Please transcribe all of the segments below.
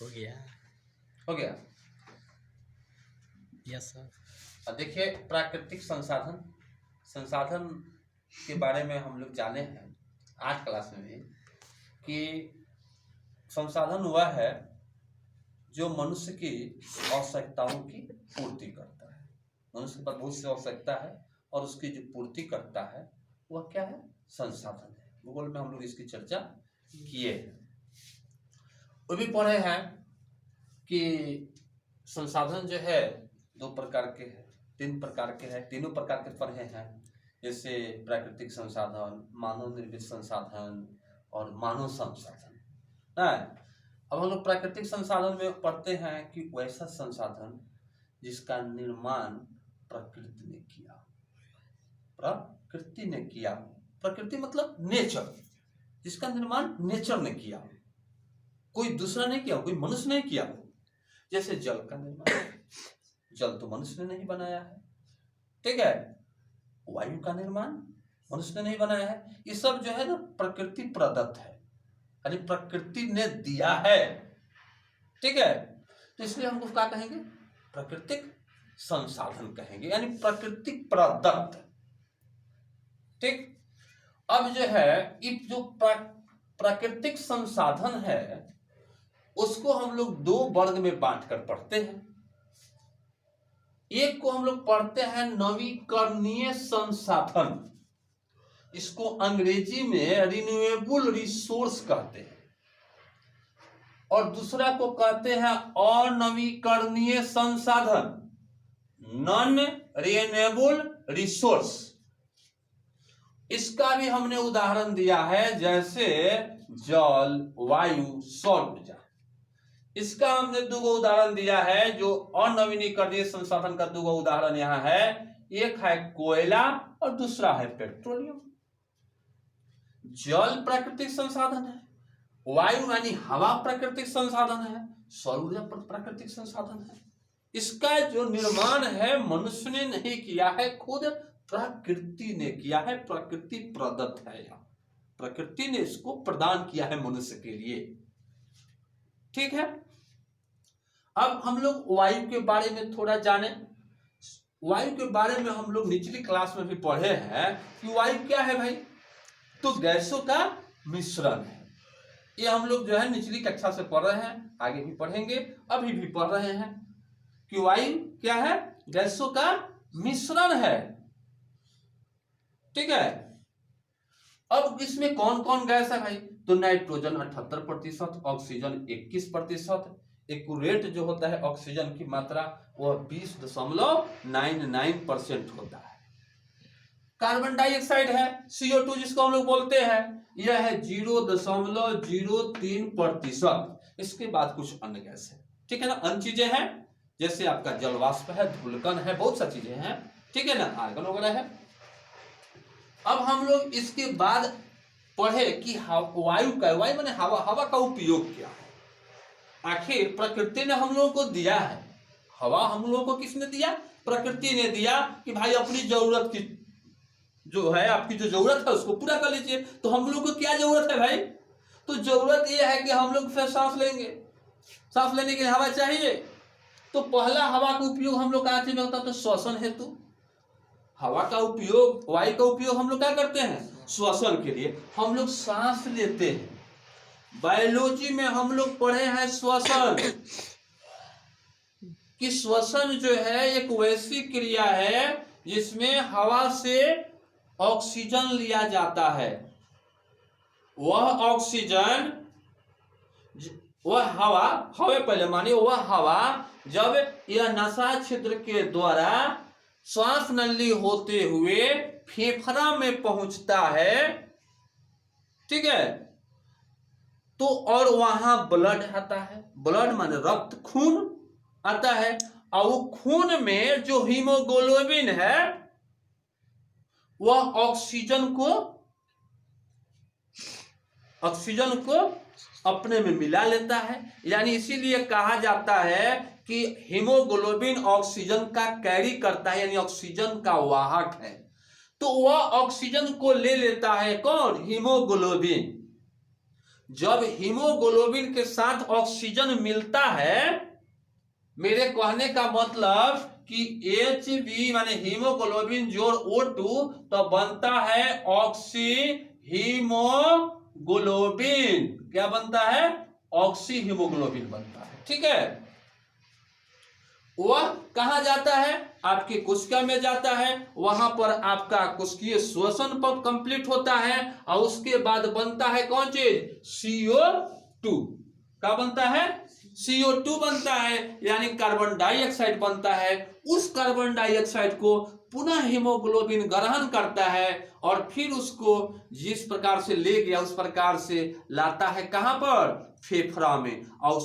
हो गया। हो गया। Yes sir. अब देखिए प्राकृतिक संसाधन संसाधन के बारे में हम लोग जाने हैं आज क्लास में भी कि संसाधन वह है जो मनुष्य की आवश्यकताओं की पूर्ति करता है। मनुष्य के पास बहुत सी आवश्यकता है और उसकी जो पूर्ति करता है वह क्या है? संसाधन है। भूगोल में हम लोग इसकी चर्चा किए हैं। वो भी पढ़े हैं कि संसाधन जो है दो प्रकार के हैं, तीन प्रकार के हैं, तीनों प्रकार के पढ़े हैं। जैसे प्राकृतिक संसाधन, मानव निर्मित संसाधन और मानव संसाधन है। अब हम लोग प्राकृतिक संसाधन में पढ़ते हैं कि वैसा संसाधन जिसका निर्माण प्रकृति ने किया। प्रकृति ने किया, प्रकृति मतलब नेचर, जिसका निर्माण नेचर ने किया, कोई दूसरा नहीं किया, कोई मनुष्य नहीं किया। जैसे जल का निर्माण, जल तो मनुष्य ने नहीं बनाया है, ठीक है। वायु का निर्माण मनुष्य ने नहीं बनाया है। ये सब जो है ना प्रकृति प्रदत्त है, यानी प्रकृति ने दिया है, ठीक है। तो इसलिए हमको क्या कहेंगे? प्राकृतिक संसाधन कहेंगे, यानी प्रकृति प्रदत्त, ठीक। अब जो है ये जो प्राकृतिक संसाधन है उसको हम लोग दो वर्ग में बांटकर पढ़ते हैं। एक को हम लोग पढ़ते हैं नवीकरणीय संसाधन, इसको अंग्रेजी में रिन्यूएबल रिसोर्स कहते हैं, और दूसरा को कहते हैं अनवीकरणीय संसाधन, नॉन रिन्यूएबल रिसोर्स। इसका भी हमने उदाहरण दिया है, जैसे जल, वायु, सौर ऊर्जा। इसका हमने दो उदाहरण दिया है। जो अनवीनीकरणीय संसाधन का दो उदाहरण यहाँ है, एक है कोयला और दूसरा है पेट्रोलियम। जल प्राकृतिक संसाधन है, वायु यानी हवा प्राकृतिक संसाधन है, सौर ऊर्जा प्राकृतिक संसाधन है। इसका जो निर्माण है मनुष्य ने नहीं किया है, खुद प्रकृति ने किया है, प्रकृति प्रदत्त है। यहाँ प्रकृति ने इसको प्रदान किया है मनुष्य के लिए, ठीक है। अब हम लोग वायु के बारे में थोड़ा जाने। वायु के बारे में हम लोग निचली क्लास में भी पढ़े हैं कि वायु क्या है भाई? तो गैसों का मिश्रण है। ये हम लोग जो है निचली कक्षा से पढ़ रहे हैं, आगे भी पढ़ेंगे, अभी भी पढ़ रहे हैं कि वायु क्या है? गैसों का मिश्रण है, ठीक है। अब इसमें कौन कौन गैस है भाई? तो नाइट्रोजन 78%, ऑक्सीजन 21%, एक्यूरेट जो होता है ऑक्सीजन की मात्रा वह 20.99% होता है। कार्बन डाइऑक्साइड है CO2 जिसको हम लोग बोलते हैं, यह है 0.03%। इसके बाद कुछ अन्य गैस है, ठीक है ना। अन्य चीजें हैं जैसे आपका जल वाष्प है, धूलकण है, बहुत सा चीजें हैं, ठीक है ना, आर्गन वगैरह है। अब हम लोग इसके बाद पढ़े कि वायु का, वायु माने हवा, हवा का उपयोग क्या है। आखिर प्रकृति ने हम लोगों को दिया है हवा, हम लोगों को किसने दिया? प्रकृति ने दिया कि भाई अपनी जरूरत की जो है, आपकी जो जरूरत है उसको पूरा कर लीजिए। तो हम लोग को क्या जरूरत है भाई? तो जरूरत यह है कि हम लोग फिर सांस लेंगे, सांस लेने के लिए हवा चाहिए। तो पहला हवा का उपयोग हम लोग का में होता है तो श्वसन हेतु। हवा का उपयोग, वायु का उपयोग हम लोग क्या करते हैं? श्वसन के लिए हम लोग सांस लेते हैं। बायोलॉजी में हम लोग पढ़े हैं श्वसन, कि श्वसन जो है एक वैसी क्रिया है जिसमें हवा से ऑक्सीजन लिया जाता है। वह ऑक्सीजन, वह हवा, हवा पहले मानिए, वह हवा जब यह नसा छिद्र के द्वारा श्वास नली होते हुए फेफड़ा में पहुंचता है, ठीक है, तो और वहां ब्लड आता है। ब्लड माने रक्त, खून आता है, और वो खून में जो हीमोग्लोबिन है वह ऑक्सीजन को अपने में मिला लेता है। यानी इसीलिए कहा जाता है कि हीमोग्लोबिन ऑक्सीजन का कैरी करता है, यानी ऑक्सीजन का वाहक है। तो वह ऑक्सीजन को ले लेता है कौन? हीमोग्लोबिन। जब हीमोग्लोबिन के साथ ऑक्सीजन मिलता है, मेरे कहने का मतलब कि Hb माने हीमोग्लोबिन जोड़ O2 तो बनता है ऑक्सी हीमोग्लोबिन। क्या बनता है? ऑक्सी हीमोग्लोबिन बनता है। ठीक है, वह कहां जाता है? आपकी कोशिका में जाता है, वहां पर आपका कोशिकीय श्वसन पर कंप्लीट होता है और उसके बाद बनता है कौन चीज? CO2। क्या बनता है? CO2 बनता है, यानी कार्बन डाइऑक्साइड बनता है। उस कार्बन डाइऑक्साइड को पुनः हीमोग्लोबिन ग्रहण करता है और फिर उसको जिस प्रकार से ले गया उस प्रकार से लाता है कहां पर? फेफड़ा में। और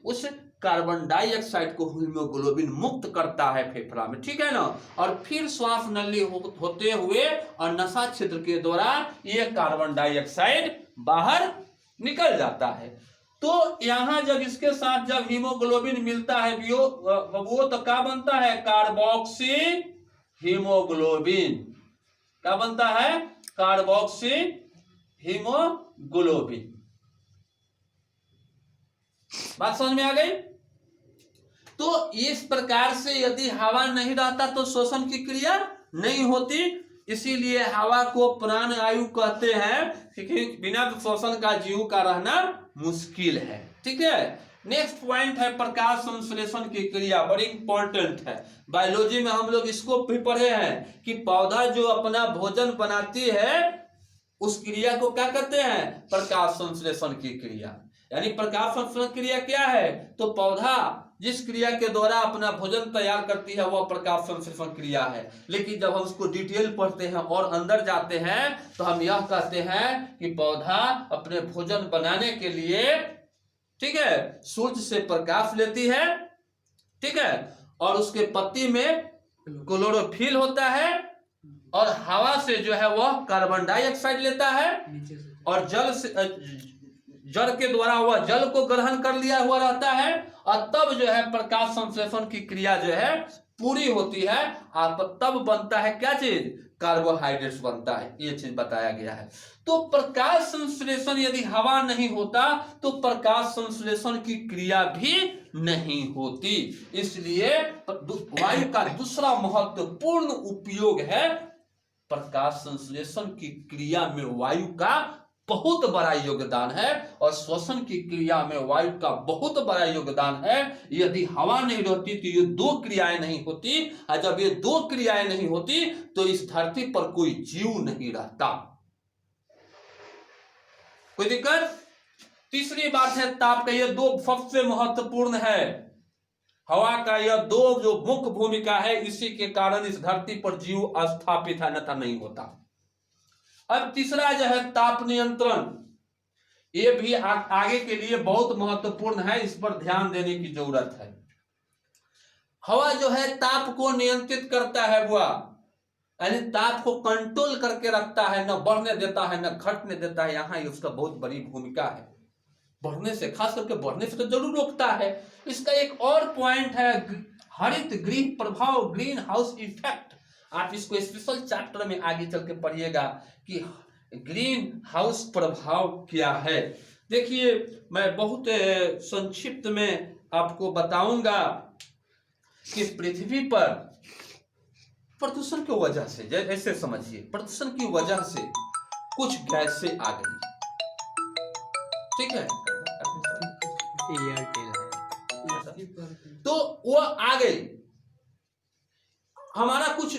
उस कार्बन डाइऑक्साइड को हीमोग्लोबिन मुक्त करता है फेफड़ा में। ठीक है ना, और फिर श्वास नली होते हुए और नसा क्षेत्र के द्वारा ये कार्बन डाइऑक्साइड बाहर निकल जाता है। तो यहां जब इसके साथ जब हीमोग्लोबिन मिलता है वो तो क्या बनता है? Carboxy haemoglobin. क्या बनता है? Carboxy haemoglobin. बात समझ में आ गई? तो इस प्रकार से यदि हवा नहीं रहता तो श्वसन की क्रिया नहीं होती, इसीलिए हवा को प्राण आयु कहते हैं, क्योंकि बिना श्वसन का जीव का रहना मुश्किल है। ठीक है, नेक्स्ट पॉइंट है प्रकाश संश्लेषण की क्रिया, बड़ी इंपॉर्टेंट है। बायोलॉजी में हम लोग इसको भी पढ़े हैं कि पौधा जो अपना भोजन बनाती है उस क्रिया को क्या कहते हैं? प्रकाश संश्लेषण की क्रिया। यानी प्रकाश संश्लेषण क्रिया क्या है? तो पौधा जिस क्रिया के द्वारा अपना भोजन तैयार करती है वह प्रकाश संश्लेषण क्रिया है। लेकिन जब हम उसको डिटेल पढ़ते हैं और अंदर जाते हैं तो हम यह कहते हैं कि पौधा अपने भोजन बनाने के लिए, ठीक है, सूर्य से प्रकाश लेती है, ठीक है, और उसके पत्ती में क्लोरोफिल होता है और हवा से जो है वह कार्बन डाइऑक्साइड लेता है और जल से जल के द्वारा वह जल को ग्रहण कर लिया हुआ रहता है और तब जो है प्रकाश संश्लेषण की क्रिया जो है पूरी होती है और तब बनता है क्या चीज? कार्बोहाइड्रेट्स बनता है। ये चीज बताया गया है। तो प्रकाश संश्लेषण यदि हवा नहीं होता तो प्रकाश संश्लेषण की क्रिया भी नहीं होती। इसलिए वायु का दूसरा महत्वपूर्ण उपयोग है प्रकाश संश्लेषण की क्रिया में वायु का बहुत बड़ा योगदान है और श्वसन की क्रिया में वायु का बहुत बड़ा योगदान है। यदि हवा नहीं रहती तो ये दो क्रियाएं नहीं होती और जब ये दो क्रियाएं नहीं होती तो इस धरती पर कोई जीव नहीं रहता। कोई दिक्कत? तीसरी बात है ताप का, ये दो सबसे महत्वपूर्ण है। हवा का यह दो जो मुख्य भूमिका है, इसी के कारण इस धरती पर जीव स्थापित है, अन्यथा नहीं होता। अब तीसरा जो है ताप नियंत्रण, ये भी आगे के लिए बहुत महत्वपूर्ण है, इस पर ध्यान देने की जरूरत है। हवा जो है ताप को नियंत्रित करता है, हुआ यानी ताप को कंट्रोल करके रखता है, न बढ़ने देता है न घटने देता है। यहाँ उसका बहुत बड़ी भूमिका है। बढ़ने से, खास करके बढ़ने से तो जरूर रोकता है। इसका एक और पॉइंट है हरित गृह प्रभाव, ग्रीन हाउस इफेक्ट। आप इसको स्पेशल चैप्टर में आगे चल के पढ़िएगा कि ग्रीन हाउस प्रभाव क्या है। देखिए मैं बहुत संक्षिप्त में आपको बताऊंगा कि पृथ्वी पर प्रदूषण की वजह से, ऐसे समझिए, प्रदूषण की वजह से कुछ गैसें आ गई, ठीक है, तो वो आ गई। हमारा कुछ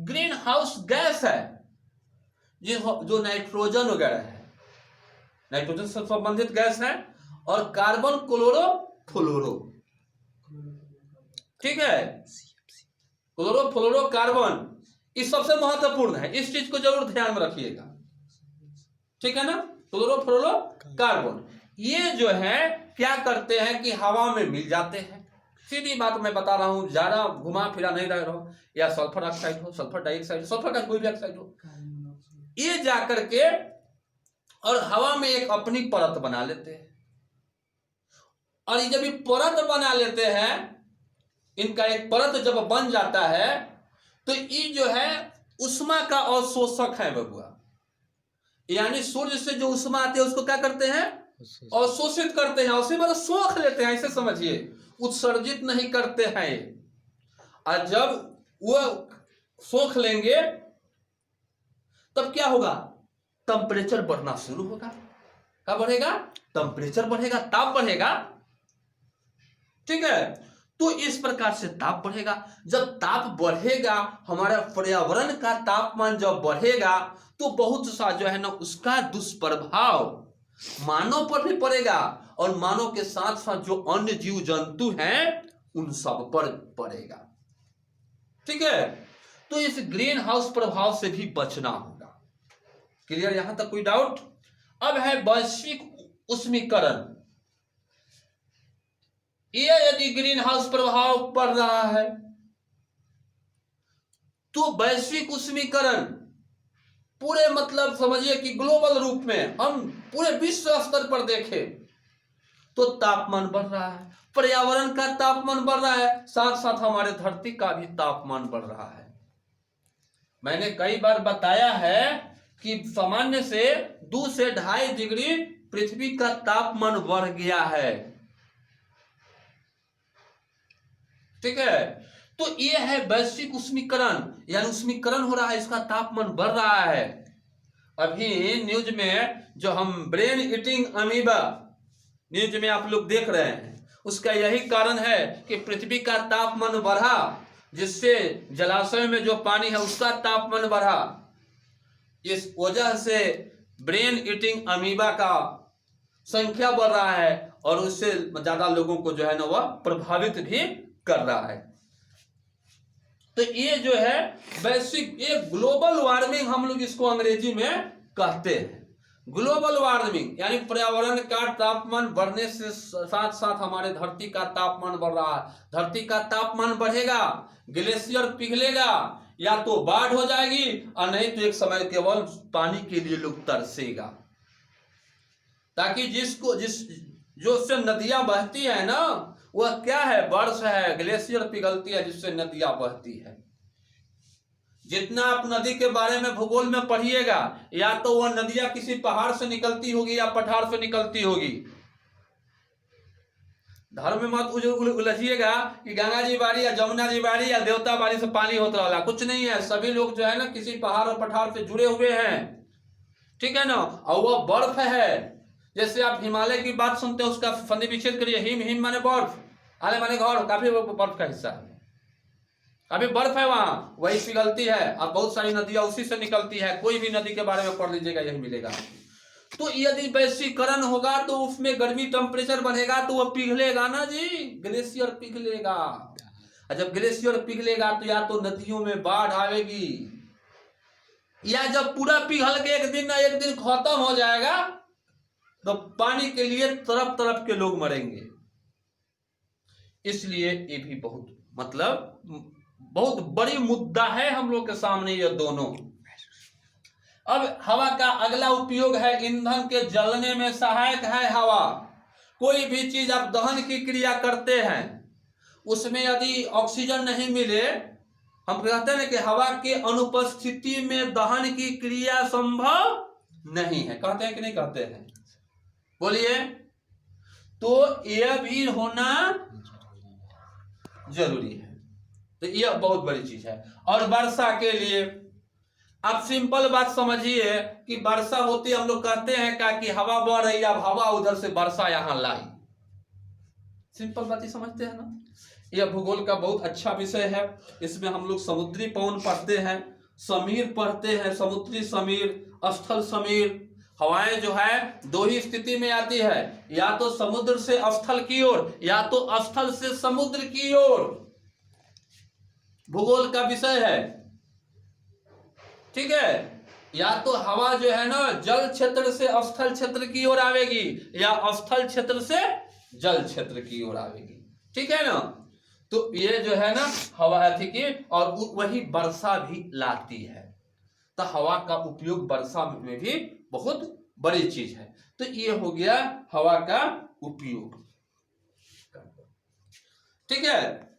ग्रीन हाउस गैस है जो नाइट्रोजन वगैरह है, नाइट्रोजन से संबंधित गैस है, और कार्बन क्लोरोफ्लोरो, ठीक है, क्लोरोफ्लोरो कार्बन, इस सबसे महत्वपूर्ण है। इस चीज को जरूर ध्यान में रखिएगा, ठीक है ना। क्लोरोफ्लोरो कार्बन ये जो है क्या करते हैं कि हवा में मिल जाते हैं। सीधी बात मैं बता रहा हूं, ज्यादा घुमा फिरा नहीं रह रहा हूं, या सल्फर ऑक्साइड हो, सल्फर डाइऑक्साइड, सल्फर का कोई भी ऑक्साइड हो, ये जाकर के और हवा में एक अपनी परत बना लेते हैं। और ये जब ये परत बना लेते हैं, इनका एक परत जब बन जाता है तो ये जो है उष्मा का अवशोषक है बबुआ। यानी सूर्य से जो उष्मा आती है उसको क्या करते हैं, अवशोषित करते हैं, उसी मतलब सोख लेते हैं, ऐसे समझिए, उत्सर्जित नहीं करते हैं। और जब वो सोख लेंगे तब क्या होगा, टेम्परेचर बढ़ना शुरू होगा। क्या बढ़ेगा, टेम्परेचर बढ़ेगा, ताप बढ़ेगा। ठीक है, तो इस प्रकार से ताप बढ़ेगा। जब ताप बढ़ेगा, हमारा पर्यावरण का तापमान जब बढ़ेगा तो बहुत सा जो है ना उसका दुष्प्रभाव मानव पर भी पड़ेगा, और मानव के साथ साथ जो अन्य जीव जंतु हैं उन सब पर पड़ेगा। ठीक है, तो इस ग्रीन हाउस प्रभाव से भी बचना होगा। क्लियर, यहां तक कोई डाउट? अब है वैश्विक उष्मीकरण। ये यदि ग्रीन हाउस प्रभाव पड़ रहा है तो वैश्विक उष्मीकरण पूरे मतलब समझिए कि ग्लोबल रूप में हम पूरे विश्व स्तर पर देखें तो तापमान बढ़ रहा है, पर्यावरण का तापमान बढ़ रहा है, साथ साथ हमारे धरती का भी तापमान बढ़ रहा है। मैंने कई बार बताया है कि सामान्य से 2 से 2.5 डिग्री पृथ्वी का तापमान बढ़ गया है। ठीक है, तो ये है वैश्विक उष्मीकरण, यानी उष्मीकरण हो रहा है, इसका तापमान बढ़ रहा है। अभी न्यूज में जो हम ब्रेन ईटिंग अमीबा न्यूज में आप लोग देख रहे हैं, उसका यही कारण है कि पृथ्वी का तापमान बढ़ा, जिससे जलाशय में जो पानी है उसका तापमान बढ़ा। इस वजह से ब्रेन ईटिंग अमीबा का संख्या बढ़ रहा है और उससे ज्यादा लोगों को जो है ना वह प्रभावित भी कर रहा है। तो ये जो है वैश्विक, ये ग्लोबल वार्मिंग हम लोग इसको अंग्रेजी में कहते हैं। ग्लोबल वार्मिंग यानी पर्यावरण का तापमान बढ़ने से साथ साथ हमारे धरती का तापमान बढ़ रहा है। धरती का तापमान बढ़ेगा, ग्लेशियर पिघलेगा, या तो बाढ़ हो जाएगी और नहीं तो एक समय केवल पानी के लिए लोग तरसेगा। ताकि जो से नदियां बहती है ना, वह क्या है, बर्फ है, ग्लेशियर पिघलती है जिससे नदियां बहती है। जितना आप नदी के बारे में भूगोल में पढ़िएगा, या तो वह नदियां किसी पहाड़ से निकलती होगी या पठार से निकलती होगी। धर्म में मत उलझिएगा कि गंगा जी बारी या जमुना जी बारी या देवता बारी से पानी होता रहा, कुछ नहीं है। सभी लोग जो है ना किसी पहाड़ और पठार से जुड़े हुए हैं। ठीक है ना, और वह बर्फ है। जैसे आप हिमालय की बात सुनते हैं, उसका संधि विच्छेद करिए, हिम माने बर्फ, आले माने घर, काफी बर्फ का हिस्सा है, अभी बर्फ है वहां, वही पिघलती है। अब बहुत सारी नदियां उसी से निकलती है, कोई भी नदी के बारे में पढ़ लीजिएगा यही मिलेगा। तो यदि वैश्वीकरण होगा तो उसमें गर्मी टेम्परेचर बढ़ेगा तो वह पिघलेगा ना जी, ग्लेशियर पिघलेगा। और जब ग्लेशियर पिघलेगा तो या तो नदियों में बाढ़ आएगी, या जब पूरा पिघल के एक दिन खत्म हो जाएगा तो पानी के लिए तरफ तरफ के लोग मरेंगे। इसलिए ये भी बहुत बड़ी मुद्दा है हम लोग के सामने ये दोनों। अब हवा का अगला उपयोग है ईंधन के जलने में सहायक है हवा। कोई भी चीज आप दहन की क्रिया करते हैं, उसमें यदि ऑक्सीजन नहीं मिले, हम कहते हैं कि हवा के अनुपस्थिति में दहन की क्रिया संभव नहीं है। कहते हैं कि नहीं कहते हैं, बोलिए। तो यह भी होना जरूरी है। तो यह बहुत बड़ी चीज है। और वर्षा के लिए आप सिंपल बात समझिए कि वर्षा होती, हम लोग कहते हैं क्या कि हवा बढ़ रही है, अब हवा उधर से वर्षा यहां लाई। सिंपल बात ही समझते हैं ना। यह भूगोल का बहुत अच्छा विषय है। इसमें हम लोग समुद्री पवन पढ़ते हैं, समीर पढ़ते हैं, समुद्री समीर, स्थल समीर। हवाएं जो है दो ही स्थिति में आती है, या तो समुद्र से स्थल की ओर, या तो स्थल से समुद्र की ओर। भूगोल का विषय है, ठीक है। या तो हवा जो है ना जल क्षेत्र से स्थल क्षेत्र की ओर आवेगी, या स्थल क्षेत्र से जल क्षेत्र की ओर आवेगी, ठीक है ना। तो ये जो है ना हवा थी की, और वही वर्षा भी लाती है। तो हवा का उपयोग वर्षा में भी बहुत बड़ी चीज है। तो ये हो गया हवा का उपयोग, ठीक है।